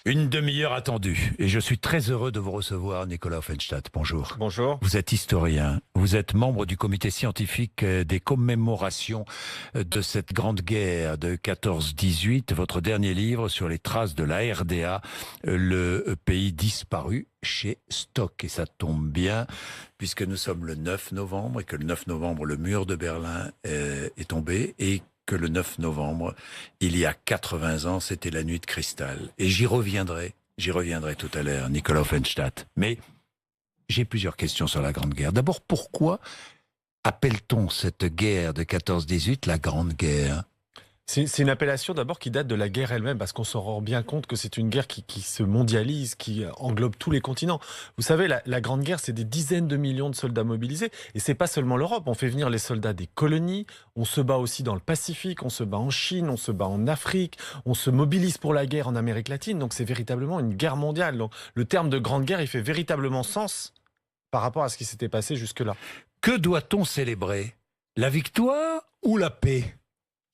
Une demi-heure attendue et je suis très heureux de vous recevoir, Nicolas Offenstadt. Bonjour. Bonjour. Vous êtes historien, vous êtes membre du comité scientifique des commémorations de cette grande guerre de 14-18. Votre dernier livre sur les traces de la RDA, le pays disparu, chez Stock. Et ça tombe bien puisque nous sommes le 9 novembre et que le 9 novembre, le mur de Berlin est tombé et que le 9 novembre, il y a 80 ans, c'était la nuit de cristal. Et j'y reviendrai tout à l'heure, Nicolas Offenstadt. Mais j'ai plusieurs questions sur la Grande Guerre. D'abord, pourquoi appelle-t-on cette guerre de 14-18 la Grande Guerre ? C'est une appellation d'abord qui date de la guerre elle-même, parce qu'on s'en rend bien compte que c'est une guerre qui se mondialise, qui englobe tous les continents. Vous savez, la Grande Guerre, c'est des dizaines de millions de soldats mobilisés. Et c'est pas seulement l'Europe. On fait venir les soldats des colonies, on se bat aussi dans le Pacifique, on se bat en Chine, on se bat en Afrique, on se mobilise pour la guerre en Amérique latine. Donc c'est véritablement une guerre mondiale. Donc le terme de Grande Guerre, il fait véritablement sens par rapport à ce qui s'était passé jusque-là. Que doit-on célébrer ? La victoire ou la paix ?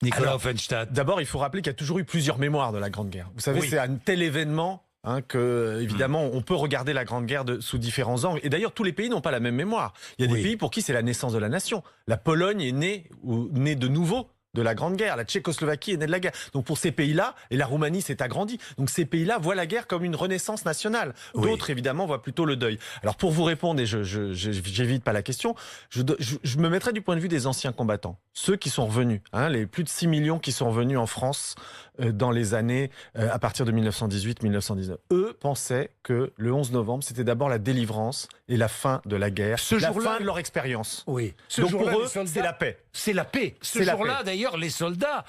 Nicolas Offenstadt. D'abord, il faut rappeler qu'il y a toujours eu plusieurs mémoires de la Grande Guerre. Vous savez, c'est un tel événement que, évidemment, on peut regarder la Grande Guerre sous différents angles. Et d'ailleurs, tous les pays n'ont pas la même mémoire. Il y a des pays pour qui c'est la naissance de la nation. La Pologne est née de nouveau de la Grande Guerre. La Tchécoslovaquie est née de la guerre. Donc pour ces pays-là, et la Roumanie s'est agrandie. Donc ces pays-là voient la guerre comme une renaissance nationale. D'autres, évidemment, voient plutôt le deuil. Alors pour vous répondre, et j'évite pas la question, je me mettrai du point de vue des anciens combattants. Ceux qui sont revenus, les plus de 6 millions qui sont revenus en France dans les années à partir de 1918-1919. Eux pensaient que le 11 novembre, c'était d'abord la délivrance et la fin de la guerre, la fin de leur expérience. Oui. Donc pour eux, c'est la paix. C'est la paix. Ce jour-là, d'ailleurs, les soldats,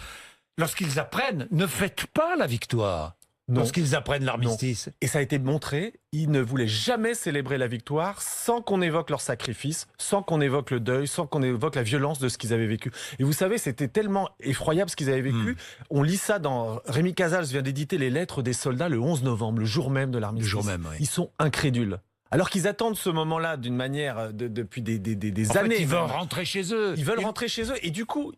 lorsqu'ils apprennent, ne fêtent pas la victoire. Non. Lorsqu'ils apprennent l'armistice. Et ça a été montré, ils ne voulaient jamais célébrer la victoire sans qu'on évoque leur sacrifice, sans qu'on évoque le deuil, sans qu'on évoque la violence de ce qu'ils avaient vécu. Et vous savez, c'était tellement effroyable ce qu'ils avaient vécu. On lit ça dans... Rémi Casals vient d'éditer les lettres des soldats le 11 novembre, le jour même de l'armistice. Le jour même, oui. Ils sont incrédules. Alors qu'ils attendent ce moment-là d'une manière depuis des années. Fait, ils veulent rentrer chez eux. Ils veulent rentrer chez eux. Et du coup,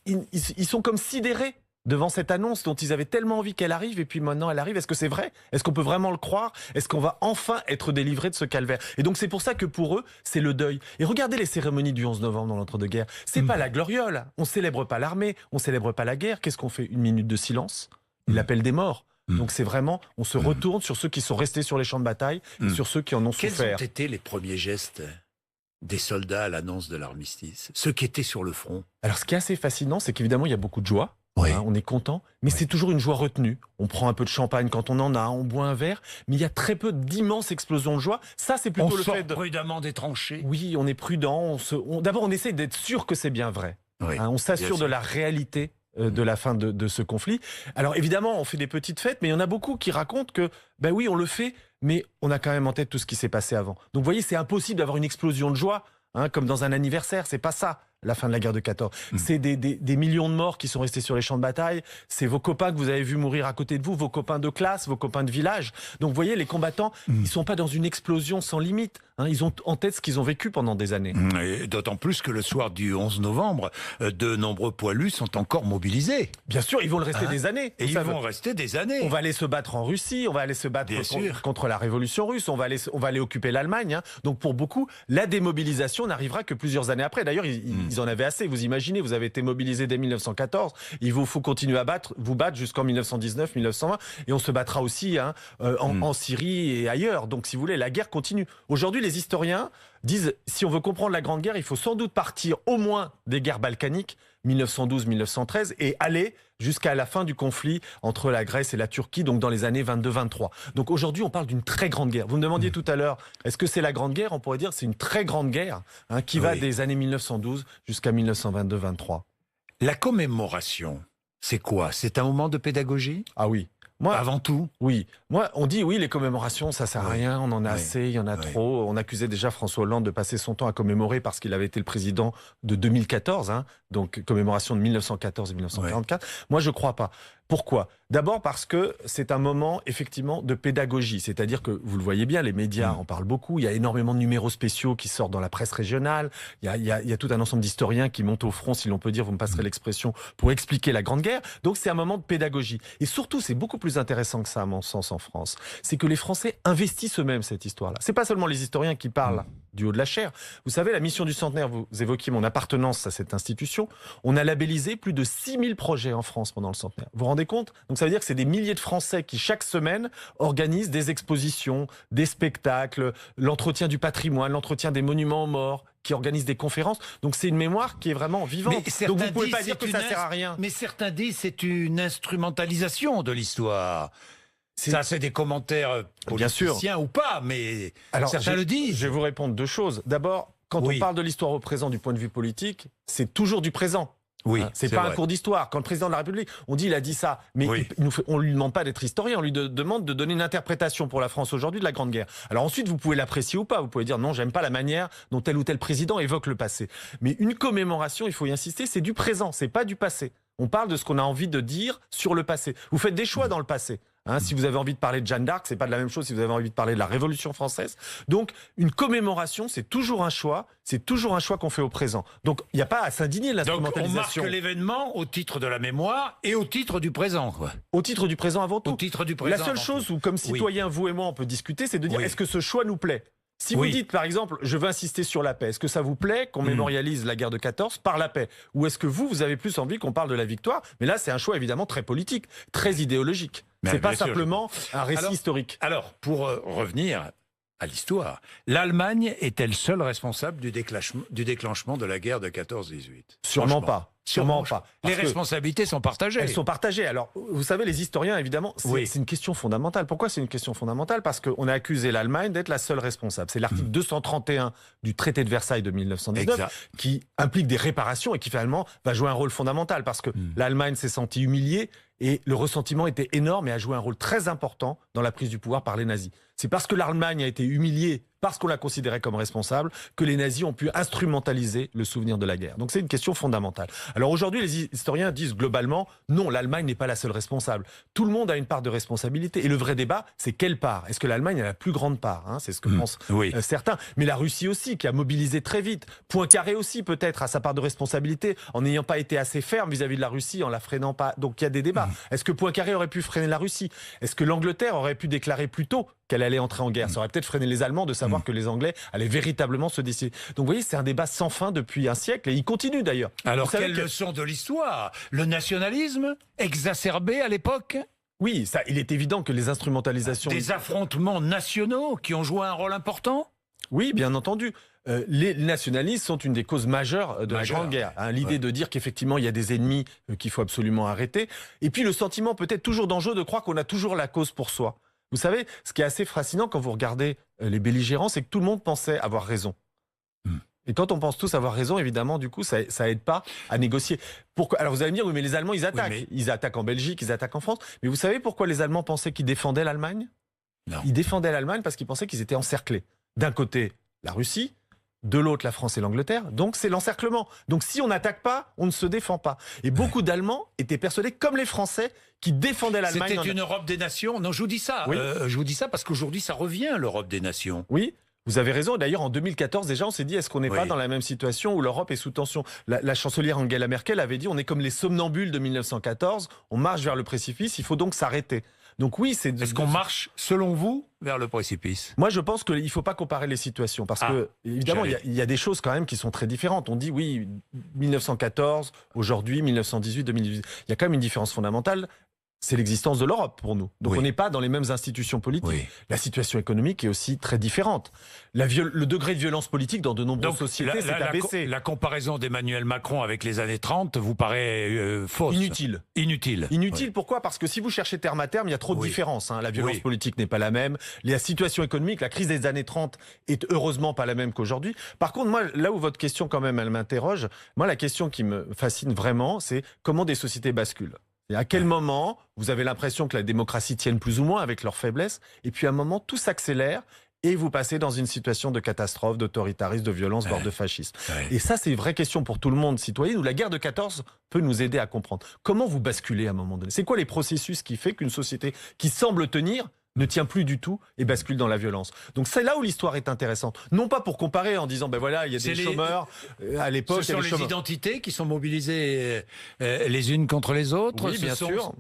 ils sont comme sidérés devant cette annonce dont ils avaient tellement envie qu'elle arrive, et puis maintenant elle arrive. Est-ce que c'est vrai ? Est-ce qu'on peut vraiment le croire ? Est-ce qu'on va enfin être délivré de ce calvaire ? Et donc c'est pour ça que pour eux, c'est le deuil. Et regardez les cérémonies du 11 novembre dans l'entre-deux-guerres. C'est pas la gloriole. On célèbre pas l'armée, on célèbre pas la guerre. Qu'est-ce qu'on fait ? Une minute de silence ? L'appel des morts. Donc c'est vraiment, on se retourne sur ceux qui sont restés sur les champs de bataille, et sur ceux qui en ont souffert. Quels ont été les premiers gestes des soldats à l'annonce de l'armistice ? Ceux qui étaient sur le front. Alors ce qui est assez fascinant, c'est qu'évidemment il y a beaucoup de joie. Oui. On est content, mais c'est toujours une joie retenue. On prend un peu de champagne quand on en a, on boit un verre, mais il y a très peu d'immenses explosions de joie. Ça, c'est plutôt le fait de... prudemment des tranchées. Oui, on est prudent. D'abord, on essaie d'être sûr que c'est bien vrai. Oui, on s'assure de la réalité de la fin de ce conflit. Alors évidemment, on fait des petites fêtes, mais il y en a beaucoup qui racontent que, ben oui, on le fait, mais on a quand même en tête tout ce qui s'est passé avant. Donc vous voyez, c'est impossible d'avoir une explosion de joie, comme dans un anniversaire. C'est pas ça, la fin de la guerre de 14. C'est des millions de morts qui sont restés sur les champs de bataille. C'est vos copains que vous avez vus mourir à côté de vous, vos copains de classe, vos copains de village. Donc vous voyez, les combattants, ils sont pas dans une explosion sans limite. Ils ont en tête ce qu'ils ont vécu pendant des années. Et d'autant plus que le soir du 11 novembre, de nombreux poilus sont encore mobilisés. Bien sûr, ils vont le rester des années. Et ils vont rester des années. On va aller se battre en Russie, on va aller se battre contre la révolution russe, on va aller occuper l'Allemagne. Donc pour beaucoup, la démobilisation n'arrivera que plusieurs années après. D'ailleurs, ils en avaient assez. Vous imaginez, vous avez été mobilisé dès 1914. Il vous faut continuer à vous battre jusqu'en 1919, 1920. Et on se battra aussi en Syrie et ailleurs. Donc si vous voulez, la guerre continue. Aujourd'hui, les historiens disent, si on veut comprendre la Grande Guerre, il faut sans doute partir au moins des guerres balkaniques, 1912-1913, et aller jusqu'à la fin du conflit entre la Grèce et la Turquie, donc dans les années 22-23. Donc aujourd'hui, on parle d'une très grande guerre. Vous me demandiez tout à l'heure, est-ce que c'est la Grande Guerre ? On pourrait dire que c'est une très grande guerre qui va des années 1912 jusqu'à 1922-23. La commémoration, c'est quoi ? C'est un moment de pédagogie ? Ah oui. Avant tout. Oui. On dit les commémorations, ça sert à rien, on en a assez, il y en a trop. On accusait déjà François Hollande de passer son temps à commémorer parce qu'il avait été le président de 2014, donc commémoration de 1914 et 1944. Moi, je crois pas. Pourquoi ? D'abord parce que c'est un moment effectivement de pédagogie, c'est-à-dire que vous le voyez bien, les médias en parlent beaucoup, il y a énormément de numéros spéciaux qui sortent dans la presse régionale, il y a tout un ensemble d'historiens qui montent au front, si l'on peut dire, vous me passerez l'expression, pour expliquer la Grande Guerre. Donc c'est un moment de pédagogie. Et surtout, c'est beaucoup plus intéressant que ça, à mon sens, en France, c'est que les Français investissent eux-mêmes cette histoire-là. C'est pas seulement les historiens qui parlent du haut de la chair. Vous savez, la mission du centenaire, vous évoquiez mon appartenance à cette institution, on a labellisé plus de 6000 projets en France pendant le centenaire. Vous vous rendez compte ? Donc ça veut dire que c'est des milliers de Français qui, chaque semaine, organisent des expositions, des spectacles, l'entretien du patrimoine, l'entretien des monuments aux morts, qui organisent des conférences. Donc c'est une mémoire qui est vraiment vivante. Donc vous ne pouvez pas dire que ça sert à rien. Mais certains disent que c'est une instrumentalisation de l'histoire. Ça, c'est des commentaires politiciens ou pas, mais alors, certains le disent. Je vais vous répondre deux choses. D'abord, quand on parle de l'histoire au présent du point de vue politique, c'est toujours du présent. Oui, c'est pas un cours d'histoire. Quand le président de la République, on dit il a dit ça, mais on lui demande pas d'être historien, on lui demande de donner une interprétation pour la France aujourd'hui de la Grande Guerre. Alors ensuite, vous pouvez l'apprécier ou pas, vous pouvez dire non, j'aime pas la manière dont tel ou tel président évoque le passé. Mais une commémoration, il faut y insister, c'est du présent, c'est pas du passé. On parle de ce qu'on a envie de dire sur le passé. Vous faites des choix dans le passé. Si vous avez envie de parler de Jeanne d'Arc, c'est pas de la même chose si vous avez envie de parler de la Révolution française. Donc, une commémoration, c'est toujours un choix qu'on fait au présent. Donc, il n'y a pas à s'indigner de l'instrumentalisation. Donc, on marque l'événement au titre de la mémoire et au titre du présent, quoi. Au titre du présent avant tout. Au titre du présent. La seule chose où, comme citoyen, vous et moi, on peut discuter, c'est de dire est-ce que ce choix nous plaît ? Si vous dites, par exemple, je veux insister sur la paix, est-ce que ça vous plaît qu'on mémorialise la guerre de 14 par la paix ? Ou est-ce que vous avez plus envie qu'on parle de la victoire ? Mais là, c'est un choix évidemment très politique, très idéologique. C'est pas simplement un récit historique. Alors, pour revenir à l'histoire, l'Allemagne est-elle seule responsable du déclenchement de la guerre de 14-18 ? Sûrement pas. Sûrement pas. Les responsabilités sont partagées. Elles sont partagées. Alors, vous savez, les historiens, évidemment, c'est une question fondamentale. Pourquoi c'est une question fondamentale ? Parce qu'on a accusé l'Allemagne d'être la seule responsable. C'est l'article 231 du traité de Versailles de 1919 qui implique des réparations et qui finalement va jouer un rôle fondamental parce que l'Allemagne s'est sentie humiliée et le ressentiment était énorme et a joué un rôle très important dans la prise du pouvoir par les nazis. C'est parce que l'Allemagne a été humiliée, parce qu'on la considérait comme responsable, que les nazis ont pu instrumentaliser le souvenir de la guerre. Donc c'est une question fondamentale. Alors aujourd'hui, les historiens disent globalement, non, l'Allemagne n'est pas la seule responsable. Tout le monde a une part de responsabilité. Et le vrai débat, c'est quelle part ? Est-ce que l'Allemagne a la plus grande part ? C'est ce que pensent certains. Mais la Russie aussi, qui a mobilisé très vite. Poincaré aussi, peut-être, a sa part de responsabilité, en n'ayant pas été assez ferme vis-à-vis de la Russie, en la freinant pas. Donc il y a des débats. Est-ce que Poincaré aurait pu freiner la Russie ? Est-ce que l'Angleterre aurait pu déclarer plus tôt qu'elle allait entrer en guerre ? Ça aurait peut-être freiné les Allemands de savoir que les Anglais allaient véritablement se décider. Donc vous voyez, c'est un débat sans fin depuis un siècle et il continue d'ailleurs. Alors quelle leçon de l'histoire ? Le nationalisme exacerbé à l'époque ? Oui, ça, il est évident que les instrumentalisations... Des affrontements nationaux qui ont joué un rôle important ? Oui, bien entendu. Les nationalistes sont une des causes majeures de la Grande Guerre. L'idée de dire qu'effectivement il y a des ennemis qu'il faut absolument arrêter. Et puis le sentiment peut-être toujours dangereux de croire qu'on a toujours la cause pour soi. Vous savez, ce qui est assez fascinant quand vous regardez les belligérants, c'est que tout le monde pensait avoir raison. Et quand on pense tous avoir raison, évidemment, du coup, ça aide pas à négocier. Pourquoi ? Alors vous allez me dire, oui, mais les Allemands, ils attaquent. Oui, ils attaquent en Belgique, ils attaquent en France. Mais vous savez pourquoi les Allemands pensaient qu'ils défendaient l'Allemagne ? Non. Ils défendaient l'Allemagne parce qu'ils pensaient qu'ils étaient encerclés. D'un côté, la Russie. De l'autre, la France et l'Angleterre. Donc, c'est l'encerclement. Donc, si on n'attaque pas, on ne se défend pas. Et beaucoup d'Allemands étaient persuadés, comme les Français, qui défendaient l'Allemagne. C'était une Europe des nations. Non, je vous dis ça. Oui. Je vous dis ça parce qu'aujourd'hui, ça revient, l'Europe des nations. Oui. Vous avez raison. D'ailleurs, en 2014, déjà, on s'est dit, est-ce qu'on n'est pas dans la même situation où l'Europe est sous tension ? La chancelière Angela Merkel avait dit, on est comme les somnambules de 1914, on marche vers le précipice, il faut donc s'arrêter. Donc oui, c'est... Est-ce qu'on marche, selon vous, vers le précipice ? Moi, je pense qu'il ne faut pas comparer les situations. Parce que, évidemment, il y a des choses quand même qui sont très différentes. On dit, oui, 1914, aujourd'hui, 1918, 2018. Il y a quand même une différence fondamentale. C'est l'existence de l'Europe pour nous. Donc on n'est pas dans les mêmes institutions politiques. La situation économique est aussi très différente. Le degré de violence politique dans de nombreuses sociétés s'est abaissé. La comparaison d'Emmanuel Macron avec les années 30 vous paraît fausse. Inutile, pourquoi ? Parce que si vous cherchez terme à terme, il y a trop de différences. La violence politique n'est pas la même. La situation économique, la crise des années 30 est heureusement pas la même qu'aujourd'hui. Par contre, moi, là où votre question quand même, elle m'interroge, moi la question qui me fascine vraiment, c'est comment des sociétés basculent. Et à quel moment vous avez l'impression que la démocratie tienne plus ou moins avec leurs faiblesses, et puis à un moment tout s'accélère et vous passez dans une situation de catastrophe, d'autoritarisme, de violence, voire de fascisme. Et ça, c'est une vraie question pour tout le monde citoyen, où la guerre de 14 peut nous aider à comprendre. Comment vous basculez à un moment donné? C'est quoi les processus qui fait qu'une société qui semble tenir ne tient plus du tout et bascule dans la violence. Donc c'est là où l'histoire est intéressante. Non pas pour comparer en disant, ben voilà, il y a des chômeurs à l'époque. Ce sont les identités qui sont mobilisées les unes contre les autres. Oui, bien sûr.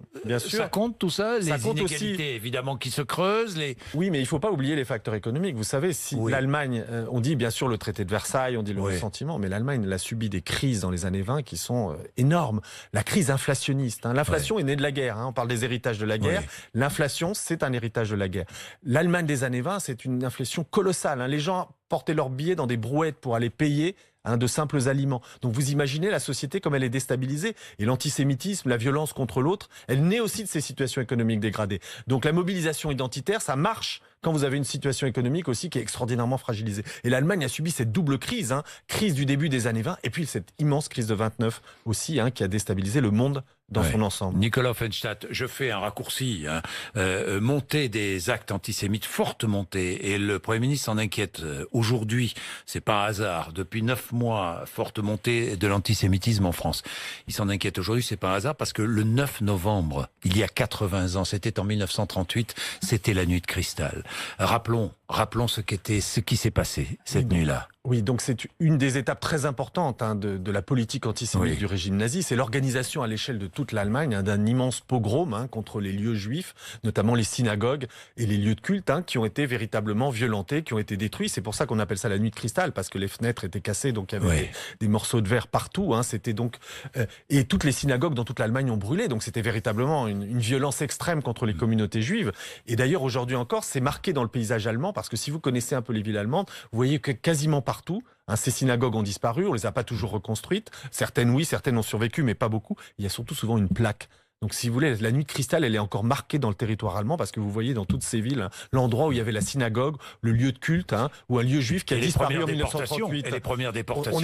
Ça compte tout ça, ça les compte inégalités aussi. Évidemment qui se creusent. Oui, mais il ne faut pas oublier les facteurs économiques. Vous savez, si l'Allemagne, on dit bien sûr le traité de Versailles, on dit le ressentiment, mais l'Allemagne elle a subi des crises dans les années 20 qui sont énormes. La crise inflationniste. L'inflation est née de la guerre. On parle des héritages de la guerre. L'inflation, c'est un héritage de la guerre. L'Allemagne des années 20, c'est une inflation colossale. Les gens portaient leurs billets dans des brouettes pour aller payer de simples aliments. Donc vous imaginez la société comme elle est déstabilisée. Et l'antisémitisme, la violence contre l'autre, elle naît aussi de ces situations économiques dégradées. Donc la mobilisation identitaire, ça marche quand vous avez une situation économique aussi qui est extraordinairement fragilisée. Et l'Allemagne a subi cette double crise, crise du début des années 20 et puis cette immense crise de 29 aussi qui a déstabilisé le monde dans son ensemble. Nicolas Offenstadt, je fais un raccourci. Montée des actes antisémites, forte montée, et le Premier ministre s'en inquiète aujourd'hui. C'est pas un hasard. Depuis 9 mois, forte montée de l'antisémitisme en France. Il s'en inquiète aujourd'hui, c'est pas un hasard, parce que le 9 novembre, il y a 80 ans, c'était en 1938, c'était la nuit de cristal. Rappelons ce qui s'est passé cette nuit-là. Oui, donc c'est une des étapes très importantes de la politique antisémite du régime nazi. C'est l'organisation à l'échelle de toute l'Allemagne d'un immense pogrom contre les lieux juifs, notamment les synagogues et les lieux de culte qui ont été véritablement violentés, qui ont été détruits. C'est pour ça qu'on appelle ça la nuit de cristal, parce que les fenêtres étaient cassées, donc il y avait des morceaux de verre partout. C'était donc et toutes les synagogues dans toute l'Allemagne ont brûlé. Donc c'était véritablement une violence extrême contre les communautés juives. Et d'ailleurs aujourd'hui encore, c'est marqué dans le paysage allemand, parce que si vous connaissez un peu les villes allemandes, vous voyez que quasiment partout, ces synagogues ont disparu, on les a pas toujours reconstruites. Certaines oui, certaines ont survécu, mais pas beaucoup. Il y a surtout souvent une plaque. Donc si vous voulez, la nuit de cristal, elle est encore marquée dans le territoire allemand, parce que vous voyez dans toutes ces villes l'endroit où il y avait la synagogue, le lieu de culte, ou un lieu juif qui a disparu en 1938. Et les premières déportations. On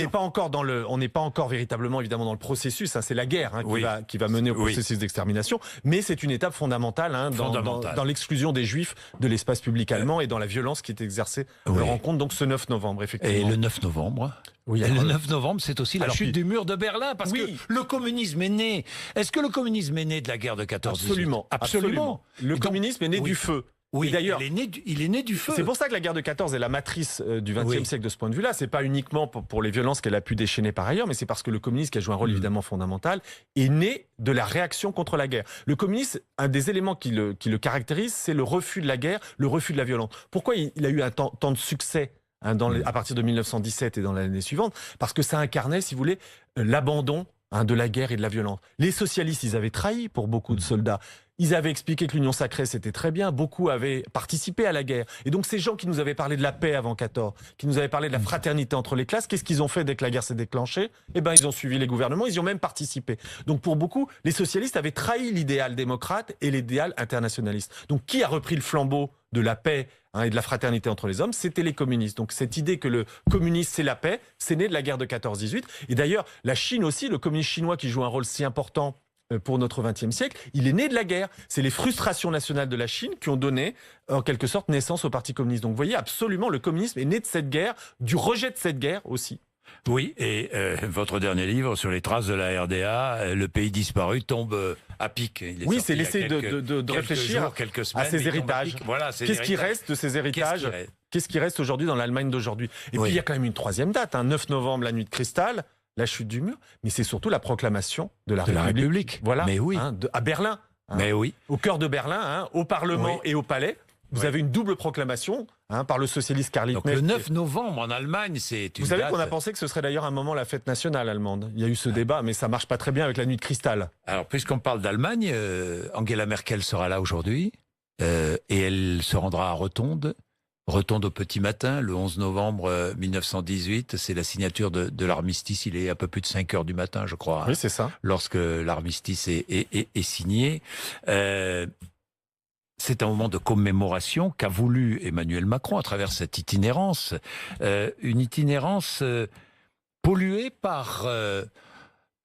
n'est pas encore véritablement évidemment dans le processus. C'est la guerre qui va mener au processus d'extermination, mais c'est une étape fondamentale, dans l'exclusion des juifs de l'espace public allemand et dans la violence qui est exercée à leur encontre. Donc ce 9 novembre, effectivement. Et le 9 novembre. Oui, le 9 novembre, c'est aussi la chute du mur de Berlin, parce que le communisme est né. Est-ce que le communisme est né de la guerre de 14-18 ? Absolument. Le communisme est né du feu. Oui, d'ailleurs, il est né du feu. C'est pour ça que la guerre de 14 est la matrice du XXe siècle de ce point de vue-là. C'est pas uniquement pour les violences qu'elle a pu déchaîner par ailleurs, mais c'est parce que le communisme, qui a joué un rôle évidemment fondamental, est né de la réaction contre la guerre. Le communisme, un des éléments qui le caractérise, c'est le refus de la guerre, le refus de la violence. Pourquoi il a eu tant de succès à partir de 1917 et dans l'année suivante? Parce que ça incarnait, si vous voulez, l'abandon de la guerre et de la violence. Les socialistes, ils avaient trahi pour beaucoup de soldats. Ils avaient expliqué que l'Union sacrée, c'était très bien. Beaucoup avaient participé à la guerre. Et donc, ces gens qui nous avaient parlé de la paix avant 14, qui nous avaient parlé de la fraternité entre les classes, qu'est-ce qu'ils ont fait dès que la guerre s'est déclenchée? Ils ont suivi les gouvernements, ils y ont même participé. Donc, pour beaucoup, les socialistes avaient trahi l'idéal démocrate et l'idéal internationaliste. Donc, qui a repris le flambeau de la paix et de la fraternité entre les hommes? C'était les communistes. Donc, cette idée que le communisme, c'est la paix, c'est né de la guerre de 14-18. Et d'ailleurs, la Chine aussi, le communisme chinois qui joue un rôle si important pour notre XXe siècle, il est né de la guerre. C'est les frustrations nationales de la Chine qui ont donné, en quelque sorte, naissance au Parti communiste. Donc vous voyez, absolument, le communisme est né de cette guerre, du rejet de cette guerre aussi. Oui, et votre dernier livre sur les traces de la RDA, Le pays disparu, tombe à pic. Oui, c'est l'essai de réfléchir à ces héritages. Voilà, qu'est-ce qui reste de ces héritages? Qu'est-ce qui reste aujourd'hui dans l'Allemagne d'aujourd'hui? Et puis il y a quand même une troisième date, 9 novembre, la nuit de cristal, la chute du mur, mais c'est surtout la proclamation de la République. Voilà, mais oui. À Berlin. Mais oui. Au cœur de Berlin, au Parlement et au Palais. Vous avez une double proclamation par le socialiste Karl Liebknecht. Donc le 9 novembre en Allemagne, c'est une Vous savez date... qu'on a pensé que ce serait d'ailleurs un moment la fête nationale allemande. Il y a eu ce débat, mais ça marche pas très bien avec la nuit de cristal. Alors, puisqu'on parle d'Allemagne, Angela Merkel sera là aujourd'hui et elle se rendra à Rotonde au petit matin, le 11 novembre 1918. C'est la signature de l'armistice. Il est un peu plus de 5 heures du matin, je crois. Oui, c'est ça. Lorsque l'armistice est signé. C'est un moment de commémoration qu'a voulu Emmanuel Macron à travers cette itinérance. Une itinérance polluée par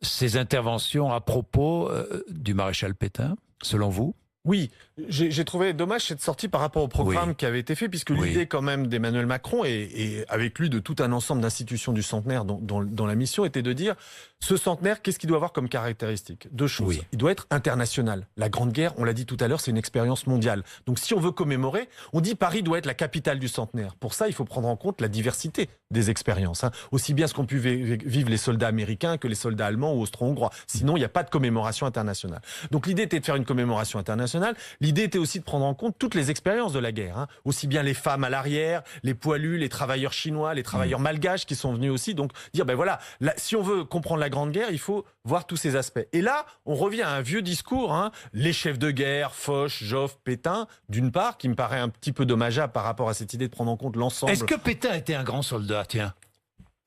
ses interventions à propos du maréchal Pétain, selon vous? Oui, j'ai trouvé dommage cette sortie par rapport au programme qui avait été fait, puisque l'idée quand même d'Emmanuel Macron et avec lui de tout un ensemble d'institutions du centenaire dont la mission était de dire ce centenaire, qu'est-ce qu'il doit avoir comme caractéristique? Deux choses. Il doit être international. La Grande Guerre, on l'a dit tout à l'heure, c'est une expérience mondiale. Donc si on veut commémorer, on dit Paris doit être la capitale du centenaire. Pour ça, il faut prendre en compte la diversité des expériences. Aussi bien ce qu'ont pu vivre les soldats américains que les soldats allemands ou austro-hongrois. Sinon, il n'y a pas de commémoration internationale. Donc l'idée était de faire une commémoration internationale. L'idée était aussi de prendre en compte toutes les expériences de la guerre. Aussi bien les femmes à l'arrière, les poilus, les travailleurs chinois, les travailleurs malgaches qui sont venus aussi. Donc dire, ben voilà, si on veut comprendre la Grande Guerre, il faut voir tous ces aspects. Et là, on revient à un vieux discours, les chefs de guerre, Foch, Joffre, Pétain, d'une part, qui me paraît un petit peu dommageable par rapport à cette idée de prendre en compte l'ensemble. Est-ce que Pétain était un grand soldat, tiens?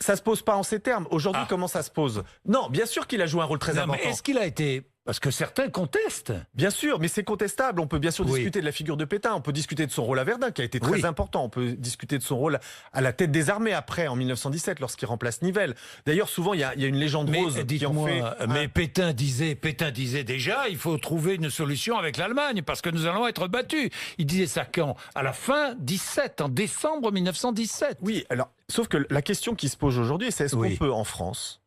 Ça se pose pas en ces termes. Aujourd'hui, comment ça se pose? Non, bien sûr qu'il a joué un rôle très important. Mais est-ce qu'il a été... Parce que certains contestent. Bien sûr, mais c'est contestable. On peut bien sûr discuter de la figure de Pétain. On peut discuter de son rôle à Verdun, qui a été très important. On peut discuter de son rôle à la tête des armées après, en 1917, lorsqu'il remplace Nivelle. D'ailleurs, souvent, il y a une légende rose qui en fait... Mais Pétain disait déjà, il faut trouver une solution avec l'Allemagne, parce que nous allons être battus. Il disait ça quand? À la fin 17, en décembre 1917. Oui, alors, sauf que la question qui se pose aujourd'hui, c'est est-ce qu'on peut, en France...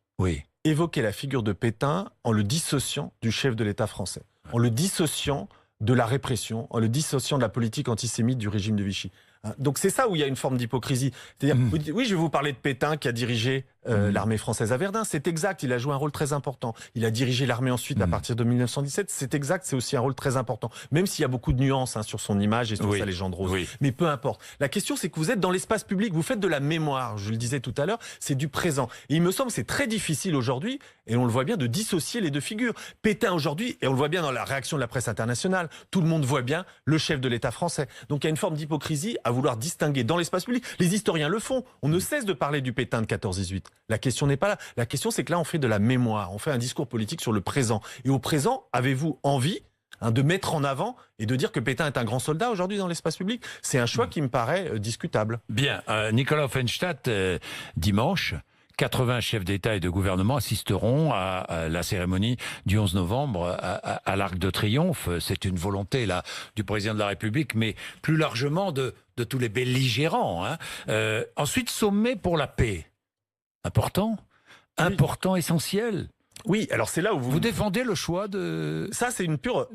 évoquer la figure de Pétain en le dissociant du chef de l'État français, en le dissociant de la répression, en le dissociant de la politique antisémite du régime de Vichy. Donc c'est ça où il y a une forme d'hypocrisie. C'est-à-dire, oui, je vais vous parler de Pétain qui a dirigé l'armée française à Verdun. C'est exact, il a joué un rôle très important. Il a dirigé l'armée ensuite à partir de 1917. C'est exact, c'est aussi un rôle très important. Même s'il y a beaucoup de nuances sur son image et sur sa légende rose. Mais peu importe. La question, c'est que vous êtes dans l'espace public, vous faites de la mémoire. Je le disais tout à l'heure, c'est du présent. Et il me semble que c'est très difficile aujourd'hui, et on le voit bien, de dissocier les deux figures. Pétain aujourd'hui, et on le voit bien dans la réaction de la presse internationale, tout le monde voit bien le chef de l'État français. Donc il y a une forme d'hypocrisie à vouloir distinguer dans l'espace public. Les historiens le font. On ne cesse de parler du Pétain de 14-18. La question n'est pas là. La question, c'est que là, on fait de la mémoire. On fait un discours politique sur le présent. Et au présent, avez-vous envie de mettre en avant et de dire que Pétain est un grand soldat aujourd'hui dans l'espace public? C'est un choix qui me paraît discutable. Bien. Nicolas Offenstadt, dimanche, 80 chefs d'État et de gouvernement assisteront à la cérémonie du 11 novembre à l'Arc de Triomphe. C'est une volonté là du président de la République, mais plus largement de tous les belligérants. Ensuite, sommet pour la paix. Important, essentiel. Oui, alors c'est là où vous défendez le choix de... Ça, c'est un pur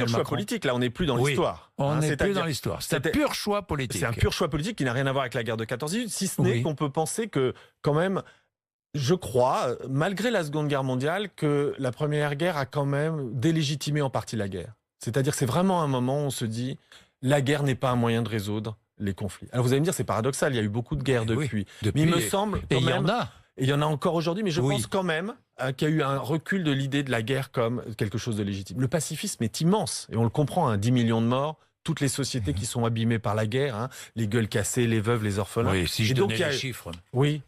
choix politique. Là, on n'est plus dans l'histoire. On n'est plus dans l'histoire. C'est un pur choix politique. C'est un pur choix politique qui n'a rien à voir avec la guerre de 14-18, si ce n'est qu'on peut penser que, quand même... Je crois, malgré la Seconde Guerre mondiale, que la Première Guerre a quand même délégitimé en partie la guerre. C'est-à-dire que c'est vraiment un moment où on se dit la guerre n'est pas un moyen de résoudre les conflits. Alors vous allez me dire, c'est paradoxal, il y a eu beaucoup de guerres depuis. Mais il me semble quand même... Et il y en a encore aujourd'hui, mais je pense quand même qu'il y a eu un recul de l'idée de la guerre comme quelque chose de légitime. Le pacifisme est immense, et on le comprend, 10 millions de morts, toutes les sociétés qui sont abîmées par la guerre, les gueules cassées, les veuves, les orphelins. Oui, si je donnais les chiffres.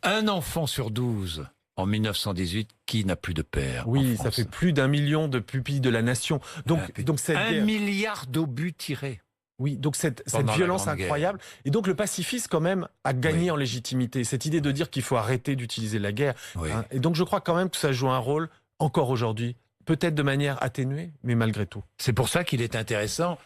Un enfant sur 12 en 1918 qui n'a plus de père. Oui, ça fait plus d'1 million de pupilles de la nation. Donc cette guerre... 1 milliard d'obus tirés. Oui, donc cette violence incroyable. Et donc le pacifisme, quand même, a gagné en légitimité. Cette idée de dire qu'il faut arrêter d'utiliser la guerre. Et donc je crois quand même que ça joue un rôle, encore aujourd'hui, peut-être de manière atténuée, mais malgré tout. C'est pour ça qu'il est intéressant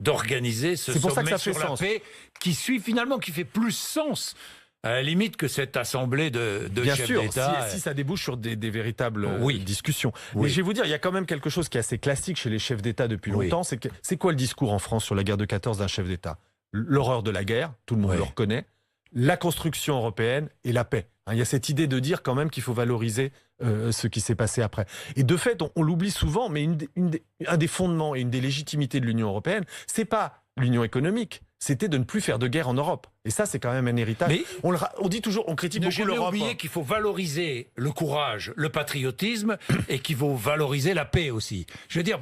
d'organiser ce sommet sur la paix qui fait plus sens à la limite que cette assemblée de chefs d'État. Si ça débouche sur des véritables discussions. Mais je vais vous dire, il y a quand même quelque chose qui est assez classique chez les chefs d'État depuis longtemps. C'est quoi le discours en France sur la guerre de 14 d'un chef d'État? L'horreur de la guerre, tout le monde le reconnaît. La construction européenne et la paix. Il y a cette idée de dire quand même qu'il faut valoriser ce qui s'est passé après. Et de fait, on l'oublie souvent, mais un des fondements et une des légitimités de l'Union européenne, c'est pas l'union économique, c'était de ne plus faire de guerre en Europe. Et ça, c'est quand même un héritage. Mais on dit toujours, on critique beaucoup l'Europe. Ne jamais oublier qu'il faut valoriser le courage, le patriotisme, et qu'il faut valoriser la paix aussi. Je veux dire,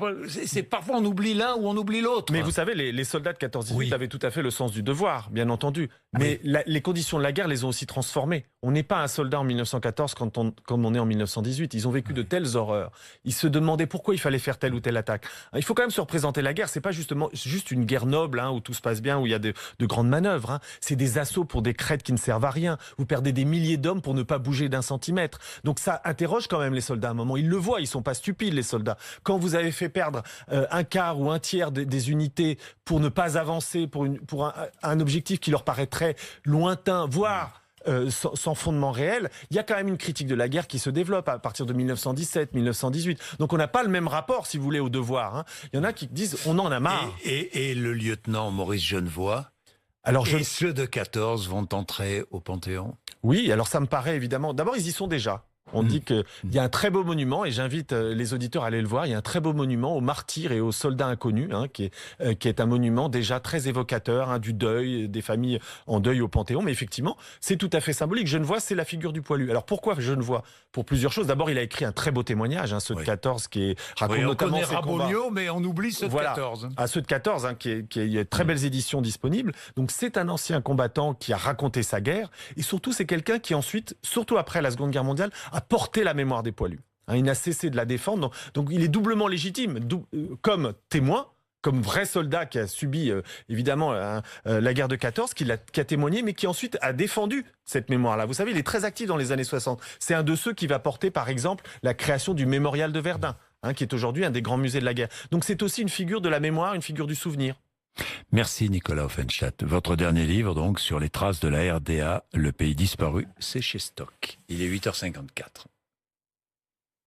parfois on oublie l'un ou on oublie l'autre. Mais vous savez, les soldats de 14-18 avaient tout à fait le sens du devoir, bien entendu. Mais les conditions de la guerre les ont aussi transformés. On n'est pas un soldat en 1914 comme on est en 1918. Ils ont vécu de telles horreurs. Ils se demandaient pourquoi il fallait faire telle ou telle attaque. Il faut quand même se représenter la guerre. C'est pas juste une guerre noble où tout se passe bien, où il y a de grandes manœuvres. C'est c'est des assauts pour des crêtes qui ne servent à rien. Vous perdez des milliers d'hommes pour ne pas bouger d'1 centimètre. Donc ça interroge quand même les soldats à un moment. Ils le voient, ils sont pas stupides les soldats. Quand vous avez fait perdre un quart ou un tiers des unités pour ne pas avancer, pour un objectif qui leur paraîtrait lointain, voire sans fondement réel, il y a quand même une critique de la guerre qui se développe à partir de 1917, 1918. Donc on n'a pas le même rapport, si vous voulez, au devoir. Il y en a qui disent on en a marre. Et le lieutenant Maurice Genevoix, ceux de 14 vont entrer au Panthéon? Oui, alors ça me paraît évidemment... D'abord, ils y sont déjà. On dit qu'il y a un très beau monument, et j'invite les auditeurs à aller le voir. Il y a un très beau monument aux martyrs et aux soldats inconnus, qui est un monument déjà très évocateur du deuil, des familles en deuil au Panthéon. Mais effectivement, c'est tout à fait symbolique. Genevoix, c'est la figure du poilu. Alors pourquoi Genevoix? Pour plusieurs choses. D'abord, il a écrit un très beau témoignage, ceux de 14, qui raconte notamment ses combats. Mais on oublie ceux de 14. Ceux de 14, il y a de très belles éditions disponibles. Donc c'est un ancien combattant qui a raconté sa guerre. Et surtout, c'est quelqu'un qui ensuite, surtout après la Seconde Guerre mondiale, a porté la mémoire des poilus. Il n'a cessé de la défendre. Donc il est doublement légitime, comme témoin, comme vrai soldat qui a subi évidemment la guerre de 14, qui a témoigné, mais qui ensuite a défendu cette mémoire-là. Vous savez, il est très actif dans les années 60. C'est un de ceux qui va porter, par exemple, la création du mémorial de Verdun, qui est aujourd'hui un des grands musées de la guerre. Donc c'est aussi une figure de la mémoire, une figure du souvenir. Merci Nicolas Offenstadt. Votre dernier livre, donc, sur les traces de la RDA, le pays disparu, c'est chez Stock. Il est 8h54.